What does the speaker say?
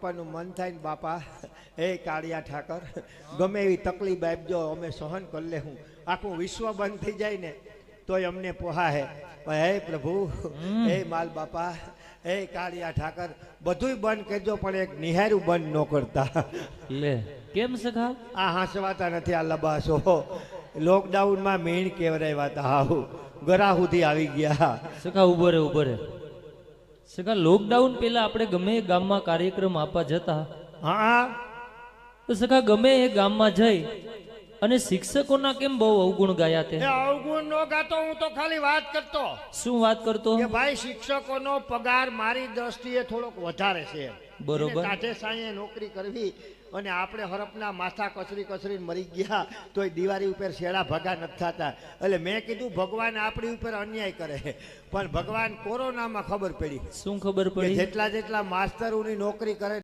આપવાનું મન થાય ને બાપા, હે કાળિયા ઠાકર, ગમે એવી તકલીફ આપજો, અમે સહન કરી લેવું. આખું વિશ્વ બંધ થઈ જાય ને તોય અમને પોહાય. પણ હે પ્રભુ, હે માલ બાપા, હે કાળિયા ઠાકર, બધુંય બંધ કરજો પણ એક નિહારું બંધ ન કરતા. લે કેમ સખા? આ હાંસવાતા નથી આ લબાસો. લોકડાઉનમાં મેણ કેવરાવ્યા હતા, હાવ ગરા સુધી આવી ગયા. સખા ઉભો રે ઉભો રે. સખા લોકડાઉન પહેલા આપણે ગમે એ ગામમાં કાર્યક્રમ આપવા જતા, હા તો સખા ગમે એ ગામમાં જઈ અને શિક્ષકોના કેમ બહુ અવગુણ ગાયા તે? અવગુણ નો ગાતો, હું તો ખાલી વાત કરતો. શું વાત કરતો? કે ભાઈ શિક્ષકોનો પગાર મારી દ્રષ્ટિએ થોડોક વધારે છે. બરોબર. કાંઠે સાંયે નોકરી કરવી અને આપણે હરપના માથા કચરી મરી ગયા તોય દિવાળી ઉપર શેડા ભગા નથી થતા. એટલે મેં કીધું ભગવાન આપણી ઉપર અન્યાય કરે, પણ ભગવાન કોરોનામાં ખબર પડી. શું ખબર પડી? જેટલા માસ્તરોની નોકરી કરે